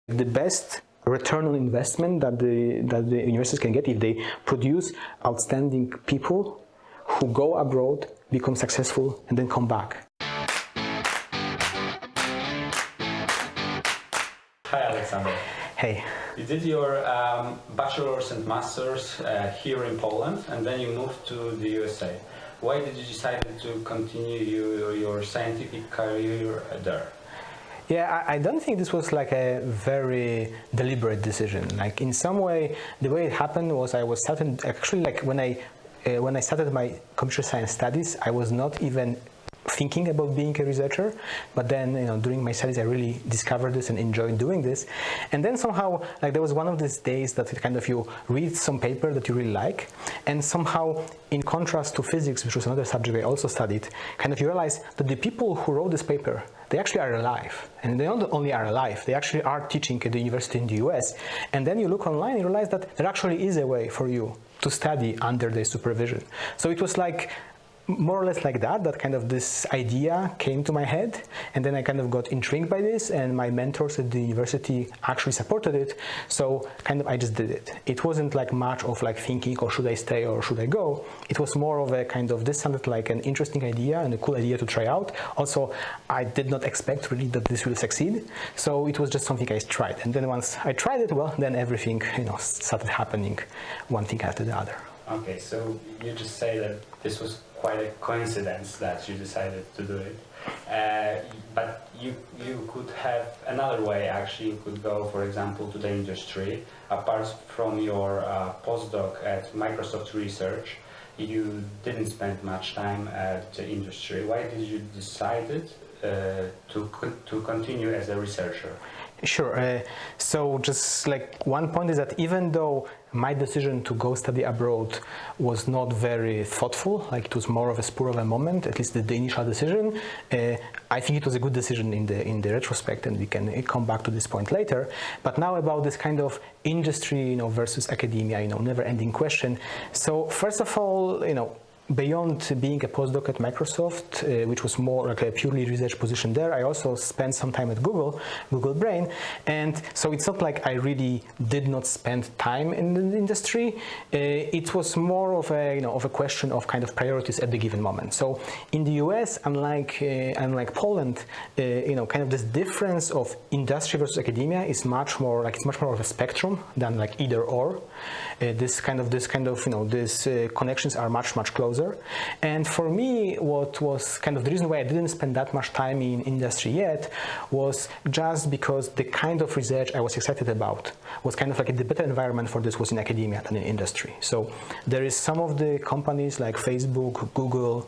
The best return on investment that the universities can get if they produce outstanding people who go abroad, become successful, and then come back. Hi, Aleksander. Hey. You did your bachelor's and master's here in Poland, and then you moved to the USA. Why did you decide to continue your scientific career there? Yeah, I don't think this was like a very deliberate decision. Like in some way, the way it happened was I was starting, actually like when I started my computer science studies, I was not even thinking about being a researcher, but then during my studies I really discovered this and enjoyed doing this. And then somehow like there was one of these days that it kind of you read some paper that you really like, and somehow in contrast to physics, which was another subject I also studied, kind of you realize that the people who wrote this paper, they actually are alive, and they not only are alive, they actually are teaching at the university in the US. And then you look online and realize that there actually is a way for you to study under their supervision. So it was like more or less like that kind of this idea came to my head, and then I kind of got intrigued by this, and my mentors at the university actually supported it, so kind of I just did it. It wasn't like much of like thinking, or should I stay or should I go? It was more of a kind of, this sounded like an interesting idea and a cool idea to try out. Also, I did not expect really that this will succeed, so it was just something I tried, and then once I tried it, well, then everything started happening, one thing after the other. Okay, so you just say that this was quite a coincidence that you decided to do it, but you could have another way. Actually, you could go, for example, to the industry. Apart from your postdoc at Microsoft Research, you didn't spend much time at the industry. Why did you decide to continue as a researcher? Sure. So just like one point is that even though my decision to go study abroad was not very thoughtful, like it was more of a spur of a moment, at least the initial decision, I think it was a good decision in the retrospect, and we can come back to this point later. But now about this kind of industry, versus academia, never-ending question. So first of all, beyond being a postdoc at Microsoft, which was more like a purely research position there, I also spent some time at Google Brain, and so it's not like I really did not spend time in the industry. It was more of a question of kind of priorities at the given moment. So in the US, unlike Poland, kind of this difference of industry versus academia is much more of a spectrum than like either or. These connections are much closer. And for me, what was kind of the reason why I didn't spend that much time in industry yet was just because the kind of research I was excited about was kind of like the better environment for this was in academia than in industry. So there is some of the companies like Facebook, Google,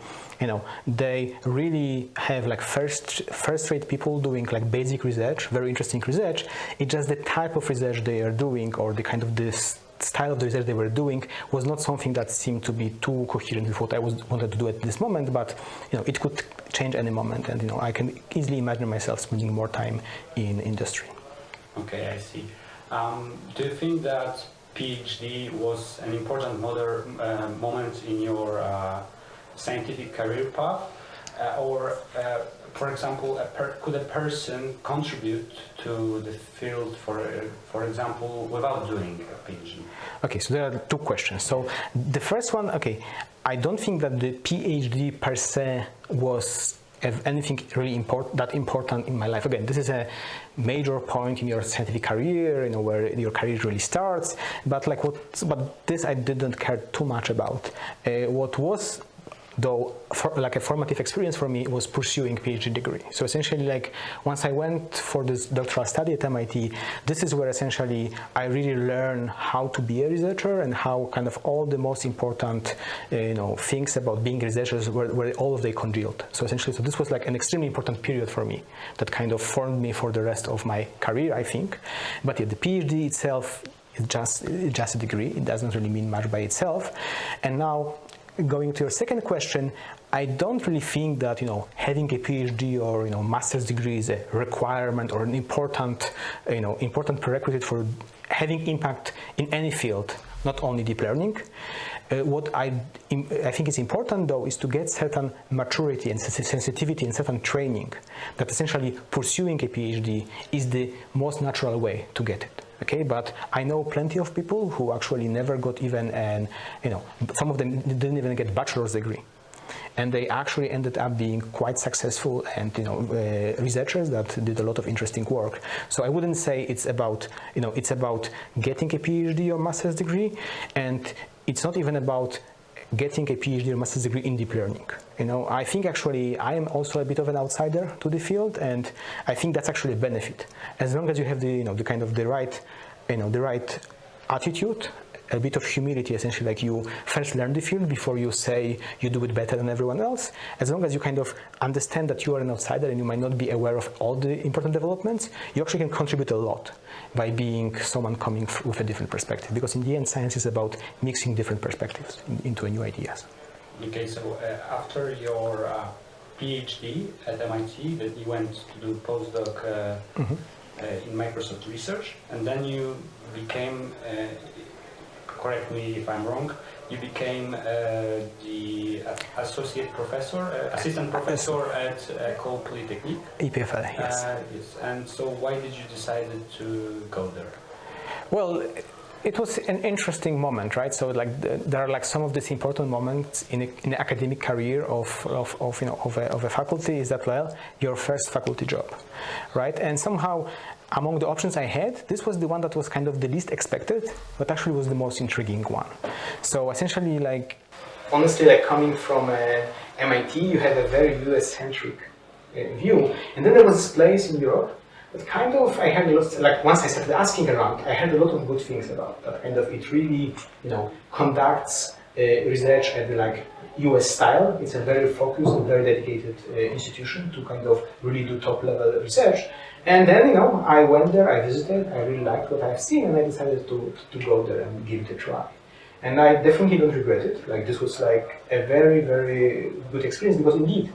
they really have like first-rate people doing like basic research, very interesting research. It's just the type of research they are doing, or the kind of this style of the research they were doing was not something that seemed to be too coherent with what I wanted to do at this moment, but it could change any moment, and I can easily imagine myself spending more time in industry. Okay, I see. Do you think that PhD was an important moment in your scientific career path, or for example, could a person contribute to the field, for example, without doing a PhD? Okay, so there are two questions. So the first one, okay, I don't think that the PhD per se was anything really important in my life. Again, this is a major point in your scientific career, where your career really starts. But this I didn't care too much about. What was, though, like a formative experience for me was pursuing PhD degree. So essentially, like once I went for this doctoral study at MIT, this is where essentially I really learned how to be a researcher, and how kind of all the most important things about being researchers were all of they congealed. So essentially, this was like an extremely important period for me that kind of formed me for the rest of my career, I think. But yeah, the PhD itself is just a degree. It doesn't really mean much by itself. And now, going to your second question, I don't really think that having a PhD or master's degree is a requirement or an important prerequisite for having impact in any field, not only deep learning. What I think is important though is to get certain maturity and sensitivity and certain training that essentially pursuing a PhD is the most natural way to get it. Okay, but I know plenty of people who actually never got even an, some of them didn't even get bachelor's degree. And they actually ended up being quite successful and researchers that did a lot of interesting work. So I wouldn't say it's about getting a PhD or master's degree, and it's not even about getting a PhD or master's degree in deep learning. I think actually I am also a bit of an outsider to the field, and I think that's actually a benefit. As long as you have the right attitude, a bit of humility, essentially, like you first learn the field before you say you do it better than everyone else. As long as you kind of understand that you are an outsider and you might not be aware of all the important developments, you actually can contribute a lot by being someone coming with a different perspective. Because in the end, science is about mixing different perspectives into new ideas. Okay, so after your PhD at MIT, that you went to do postdoc in Microsoft Research, and then you became correct me if I'm wrong, you became the associate professor, assistant professor at Cole Polytechnique. EPFL, yes. Yes. And so why did you decide to go there? Well, it was an interesting moment, right? So there are some of these important moments in the academic career of a faculty is that, well, your first faculty job, right? And somehow among the options I had, this was the one that was kind of the least expected, but actually was the most intriguing one. So essentially, honestly, coming from MIT, you had a very US-centric view, and then there was this place in Europe that kind of I had a lot. Once I started asking around, I had a lot of good things about that. Kind of, it really, conducts research at the US style. It's a very focused and very dedicated institution to kind of really do top-level research. And then, I went there, I visited, I really liked what I've seen, and I decided to go there and give it a try. And I definitely don't regret it. This was a very, very good experience, because indeed,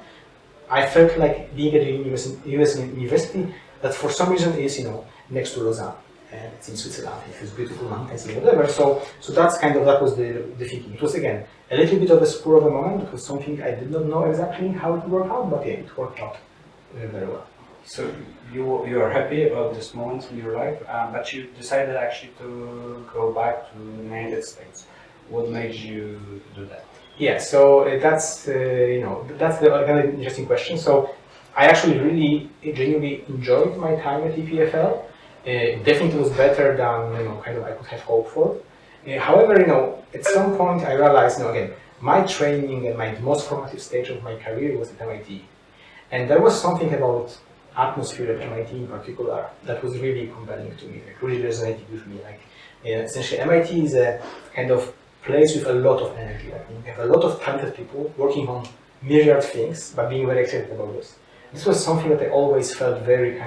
I felt like being at a US university that for some reason is, next to Lausanne. And it's in Switzerland, it has beautiful mountains and whatever. So that was the thinking. It was, again, a little bit of a spur of the moment. It was something I did not know exactly how it would work out, but yeah, it worked out very well. So you are happy about this moment in your life, but you decided actually to go back to the United States. What made you do that? Yeah, so that's the kind of interesting question. So I actually really genuinely enjoyed my time at EPFL. Definitely was better than I could have hoped for. However, at some point I realized, again, my training and my most formative stage of my career was at MIT, and there was something about atmosphere at MIT in particular that was really compelling to me, really resonated with me. Essentially, MIT is a kind of place with a lot of energy. You have a lot of talented people working on myriad things, but being very excited about this. This was something that I always felt very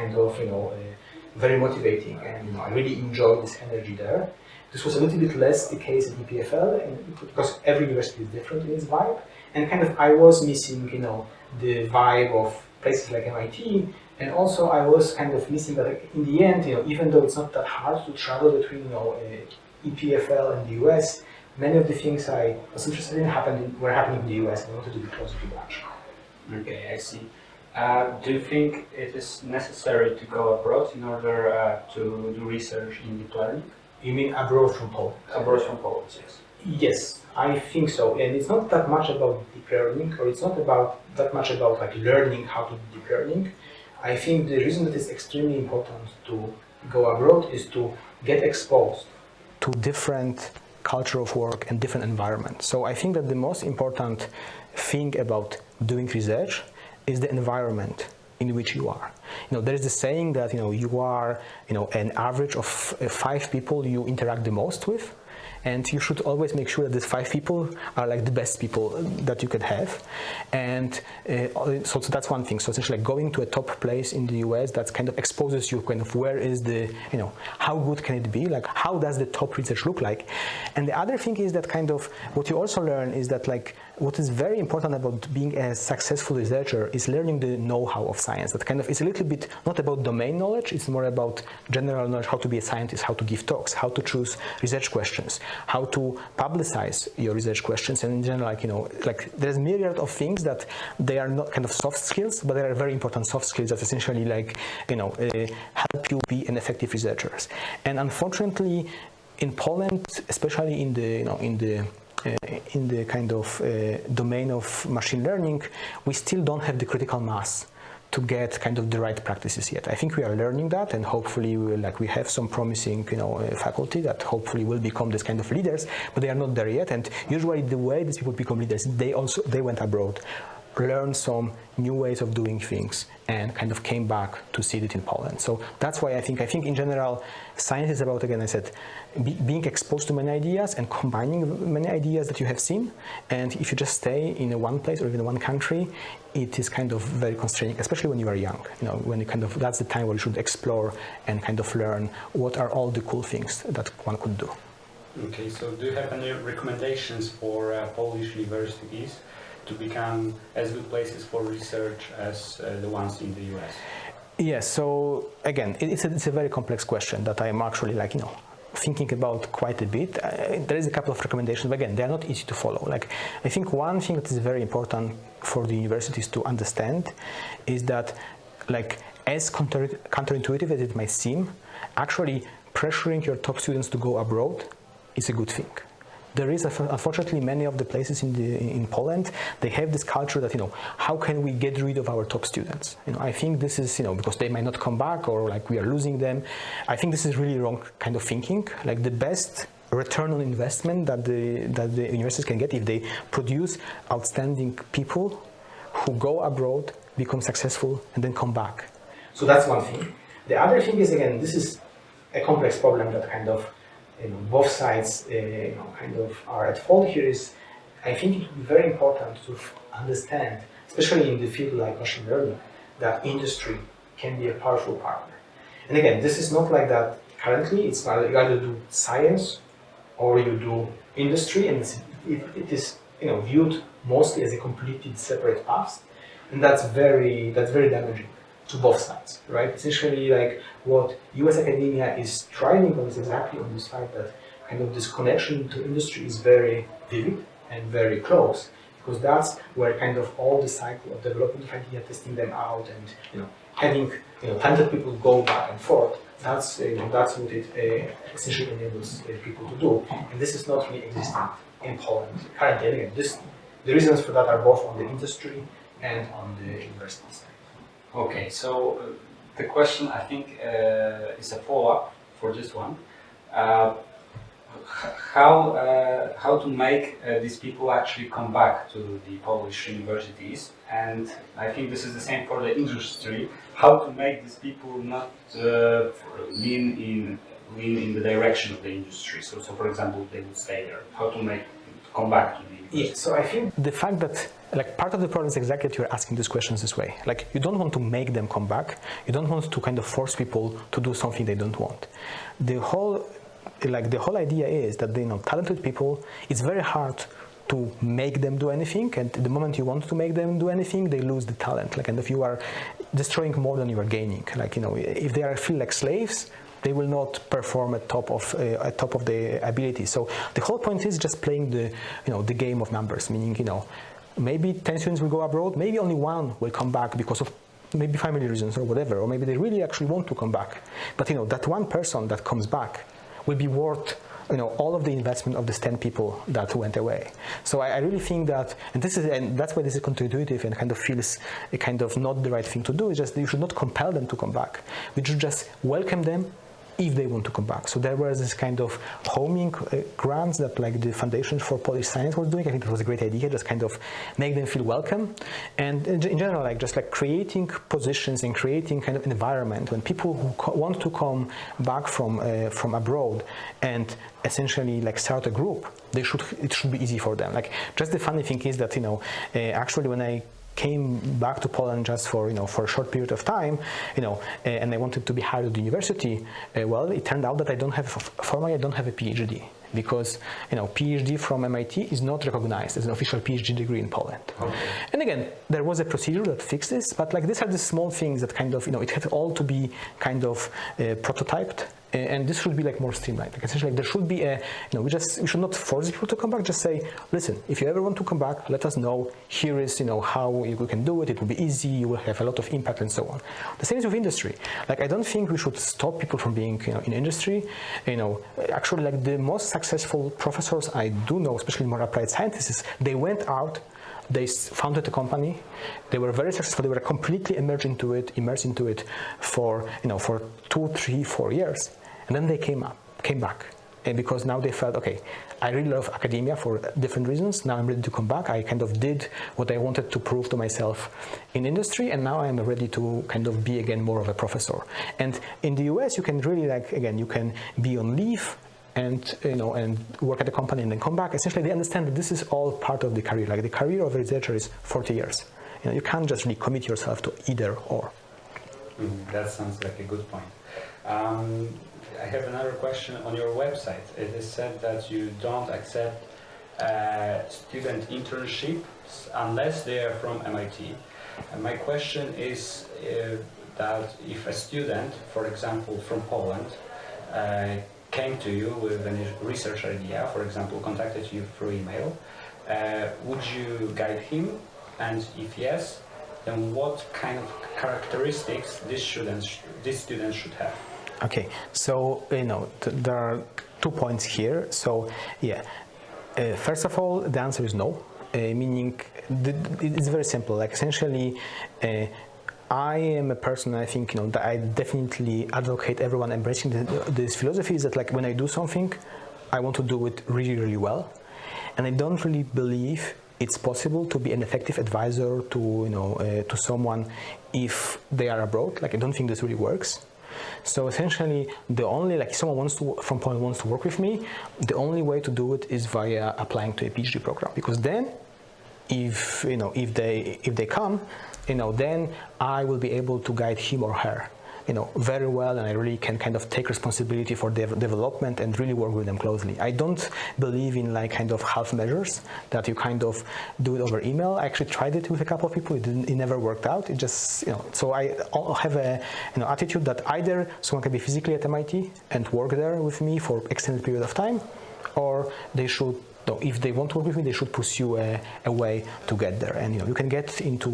very motivating, and I really enjoyed this energy there. This was a little bit less the case at EPFL, because every university is different in its vibe, and I was missing, the vibe of places like MIT, and also I was missing that in the end, even though it's not that hard to travel between, EPFL and the US, many of the things I was interested in were happening in the US, and I wanted to be closer to that. Okay, I see. Do you think it is necessary to go abroad in order to do research in deep learning? You mean abroad from Poland? Abroad from Poland, yes. Yes, I think so. And it's not that much about deep learning, or it's not that much about learning how to do deep learning. I think the reason that it's extremely important to go abroad is to get exposed to different culture of work and different environments. So I think that the most important thing about doing research is the environment in which you are. There is the saying that you are an average of 5 people you interact the most with, and you should always make sure that these 5 people are the best people that you could have. And so that's one thing. So essentially going to a top place in the US that exposes you where is the, how good can it be? How does the top research look like? And the other thing is that what you also learn is that what is very important about being a successful researcher is learning the know-how of science. That kind of is a little bit not about domain knowledge, it's more about general knowledge, how to be a scientist, how to give talks, how to choose research questions, how to publicize your research questions, and in general, like there's a myriad of things that they are not kind of soft skills, but they are very important soft skills that essentially help you be an effective researcher. And unfortunately, in Poland, especially in the kind of domain of machine learning, we still don't have the critical mass to get kind of the right practices yet. I think we are learning that, and hopefully we have some promising faculty that hopefully will become this kind of leaders, but they are not there yet. And usually the way these people become leaders, they went abroad, learned some new ways of doing things, and kind of came back to see it in Poland. So that's why I think in general, science is about, again, I said, being exposed to many ideas and combining many ideas that you have seen. And if you just stay in one place or even one country, it is kind of very constraining, especially when you are young. When that's the time where you should explore and kind of learn what are all the cool things that one could do. Okay, so do you have any recommendations for Polish universities to become as good places for research as the ones in the US? Yes, so again, it's a very complex question that I'm actually thinking about quite a bit. There is a couple of recommendations, but again, they are not easy to follow. I think one thing that is very important for the universities to understand is that, as counterintuitive as it might seem, actually pressuring your top students to go abroad is a good thing. There is, unfortunately, many of the places in Poland, they have this culture that, how can we get rid of our top students? I think this is, because they might not come back, or we are losing them. I think this is really wrong kind of thinking. The best return on investment that the universities can get if they produce outstanding people who go abroad, become successful, and then come back. So that's one thing. The other thing is, again, this is a complex problem that kind of both sides are at fault here. Is I think it would be very important to understand, especially in the field like machine learning, that industry can be a powerful partner. And again, this is not like that currently. It's not, you either do science or you do industry, and it is viewed mostly as a completely separate path, and that's very damaging to both sides, right? Essentially, what US academia is thriving on is exactly on this fact that kind of this connection to industry is very vivid and very close, because that's where kind of all the cycle of developing of idea, testing them out, and having talented people go back and forth. That's what it essentially enables people to do, and this is not really existent in Poland currently. And again, the reasons for that are both on the industry and on the university side. Okay, so the question, I think, is a follow-up for this one. How to make these people actually come back to the Polish universities, and I think this is the same for the industry. How to make these people not lean in the direction of the industry. So for example, they would stay there. How to come back to the university. Yeah, so I think the fact that part of the problem is exactly that you're asking these questions this way. You don't want to make them come back. You don't want to kind of force people to do something they don't want. The whole idea is that talented people, it's very hard to make them do anything, and the moment you want to make them do anything, they lose the talent. And if you are destroying more than you are gaining. If they feel like slaves, they will not perform at top of their ability. So the whole point is just playing the game of numbers, meaning maybe 10 students will go abroad, maybe only one will come back because of maybe family reasons or whatever, or maybe they really actually want to come back. But that one person that comes back will be worth all of the investment of these 10 people that went away. So I really think that, and that's why this is counterintuitive and kind of feels kind of not the right thing to do. Is just you should not compel them to come back. We should just welcome them if they want to come back. So there was this kind of homing grants that the Foundation for Polish Science was doing. I think it was a great idea, just kind of make them feel welcome. And in general, creating positions and creating kind of environment when people who want to come back from abroad and essentially start a group, it should be easy for them. Just the funny thing is that, actually when I came back to Poland just for a short period of time, and I wanted to be hired at the university. Well, it turned out that I don't have a PhD, because PhD from MIT is not recognized as an official PhD degree in Poland. Okay. And again, there was a procedure that fixed this, but like these are the small things that kind of it had all to be kind of prototyped. And this should be like more streamlined. Like essentially, like there should be a, we should not force people to come back. Just say, listen, if you ever want to come back, let us know. Here is, how you can do it. It will be easy. You will have a lot of impact and so on. The same is with industry. Like I don't think we should stop people from being, in industry. Actually, like the most successful professors I do know, especially more applied scientists, they went out. They founded a company. They were very successful. They were completely immersed into it for 2, 3, 4 years, and then they came back, and because now they felt, okay, I really love academia for different reasons. Now I'm ready to come back. I kind of did what I wanted to prove to myself in industry, and now I'm ready to kind of be again more of a professor. And in the US, you can really you can be on leave. And work at the company and then come back. Essentially, they understand that this is all part of the career. Like the career of a researcher is 40 years. You can't just really commit yourself to either or. That sounds like a good point. I have another question. On your website, it is said that you don't accept student internships unless they are from MIT. And my question is that if a student, for example, from Poland, came to you with a research idea, for example, contacted you through email, would you guide him? And if yes, then what kind of characteristics this student should have? Okay, so there are 2 points here. So yeah, first of all, the answer is no. Meaning, it's very simple. Like essentially. I am a person, I think, that I definitely advocate everyone embracing this philosophy is that like when I do something, I want to do it really, really well. And I don't really believe it's possible to be an effective advisor to someone if they are abroad. Like I don't think this really works. So essentially, the only if someone from Poland wants to work with me, the only way to do it is via applying to a PhD program, because then if they come, then I will be able to guide him or her, very well, and I really can kind of take responsibility for their development and really work with them closely. I don't believe in kind of half measures that you kind of do it over email. I actually tried it with a couple of people. It never worked out. It just, so I have a attitude that either someone can be physically at MIT and work there with me for extended period of time, or they should. If they want to work with me, they should pursue a way to get there. And you can get into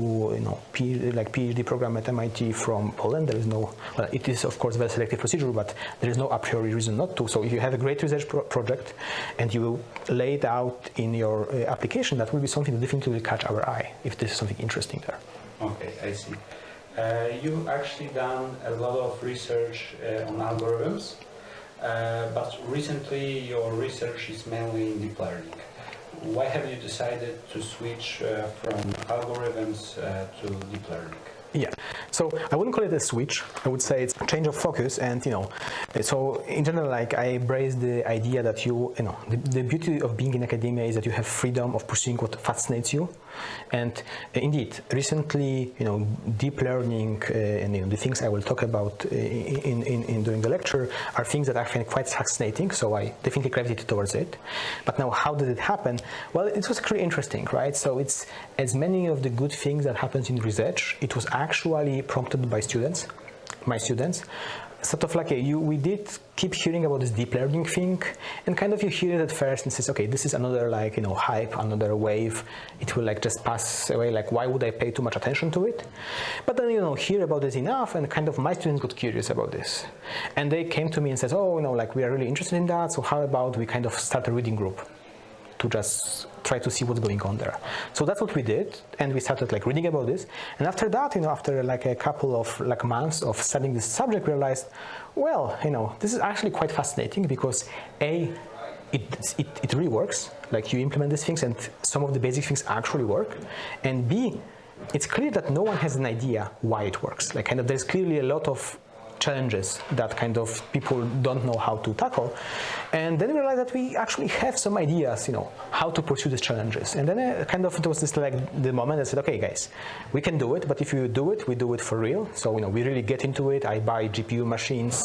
PhD program at MIT from Poland. There is no, well, it is of course a very selective procedure, but there is no a priori reason not to. So if you have a great research project and you lay it out in your application, that will be something that definitely will catch our eye if this is something interesting there. Okay, I see. You actually done a lot of research on algorithms. But recently your research is mainly in deep learning. Why have you decided to switch from algorithms to deep learning? Yeah, so I wouldn't call it a switch. I would say it's a change of focus, and so in general, I embrace the idea that the beauty of being in academia is that you have freedom of pursuing what fascinates you, and indeed, recently, deep learning and the things I will talk about during the lecture are things that I find quite fascinating. So I definitely gravitated towards it. But now, how did it happen? Well, it was pretty interesting, right? So it's as many of the good things that happens in research. It was actually prompted by my students. Sort of we did keep hearing about this deep learning thing, and kind of you hear it at first and says, okay, this is another hype, another wave. It will just pass away. Why would I pay too much attention to it? But then hear about this enough, and kind of my students got curious about this, and they came to me and said, oh, we are really interested in that. So how about we kind of start a reading group to just try to see what's going on there. So that's what we did, and we started reading about this. And after that, after a couple of months of studying this subject, we realized, well, this is actually quite fascinating because it really works. You implement these things, and some of the basic things actually work. And B, it's clear that no one has an idea why it works. There's clearly a lot of challenges that kind of people don't know how to tackle. And then we realized that we actually have some ideas, how to pursue these challenges. And then it was this like the moment that said, okay, guys, we can do it, but if you do it, we do it for real. So we really get into it. I buy GPU machines.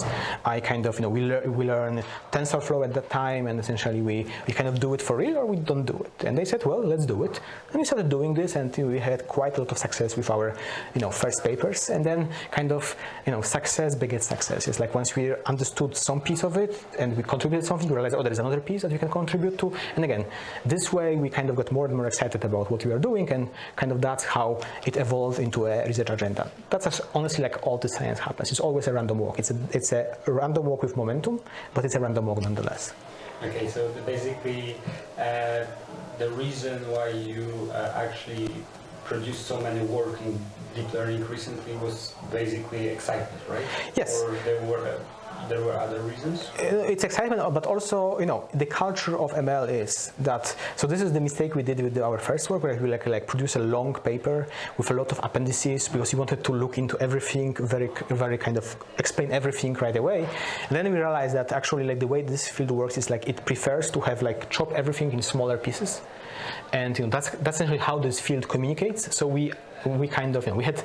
I kind of we learn TensorFlow at that time, and essentially we kind of do it for real, or we don't do it. And they said, well, let's do it. And we started doing this, and we had quite a lot of success with our first papers. And then kind of success begets success. It's like once we understood some piece of it and we contributed something, we realized, oh, there is another piece that we can contribute to. And again, this way we kind of got more and more excited about what we are doing, and kind of that's how it evolved into a research agenda. That's honestly like all the science happens. It's always a random walk. It's a random walk with momentum, but it's a random walk nonetheless. Okay, so basically the reason why you actually produced so many work in deep learning recently was basically excitement, right? Yes. Or there were other reasons? It's excitement, but also, the culture of ML is that, so this is the mistake we did with our first work, where we like produce a long paper with a lot of appendices, because we wanted to look into everything, very kind of explain everything right away. And then we realized that actually like the way this field works is like it prefers to have like chop everything in smaller pieces. And that's essentially how this field communicates. So we kind of, we had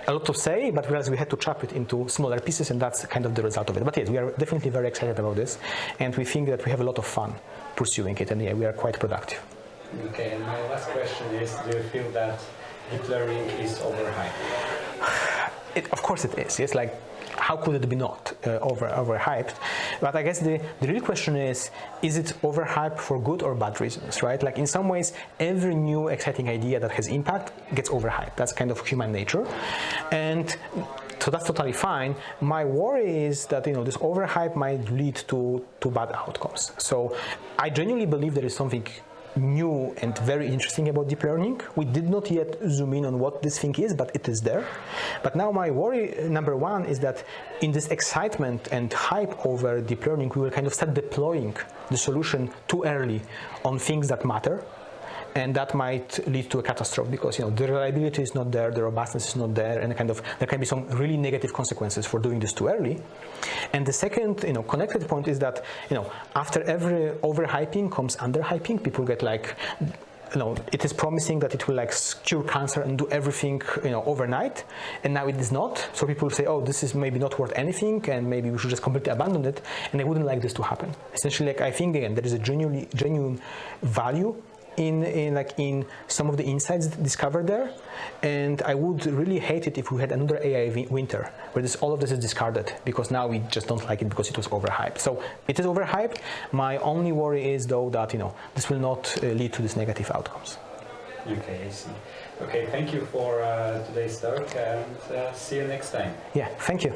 a lot to say, but realized we had to chop it into smaller pieces, and that's kind of the result of it. But yes, we are definitely very excited about this, and we think that we have a lot of fun pursuing it, and yeah, we are quite productive. Okay, and my last question is, do you feel that deep learning is overhyped? Of course it is. It's like, how could it be not overhyped? But I guess the real question is it overhyped for good or bad reasons, right? Like in some ways, every new exciting idea that has impact gets overhyped. That's kind of human nature. And so that's totally fine. My worry is that this overhype might lead to bad outcomes. So I genuinely believe there is something new and very interesting about deep learning. We did not yet zoom in on what this thing is, but it is there. But now my worry, number one, is that in this excitement and hype over deep learning, we will kind of start deploying the solution too early on things that matter. And that might lead to a catastrophe, because the reliability is not there, the robustness is not there, and there can be some really negative consequences for doing this too early. And the second connected point is that after every overhyping comes underhyping. People get like, it is promising that it will like cure cancer and do everything overnight, and now it is not. So people say, oh, this is maybe not worth anything, and maybe we should just completely abandon it. And I wouldn't like this to happen. Essentially, like I think again there is a genuine value in some of the insights discovered there, and I would really hate it if we had another AI winter where all of this is discarded because now we just don't like it because it was overhyped. So it is overhyped. My only worry is though that this will not lead to these negative outcomes. Okay, I see. Okay, thank you for today's talk, and see you next time. Yeah, thank you.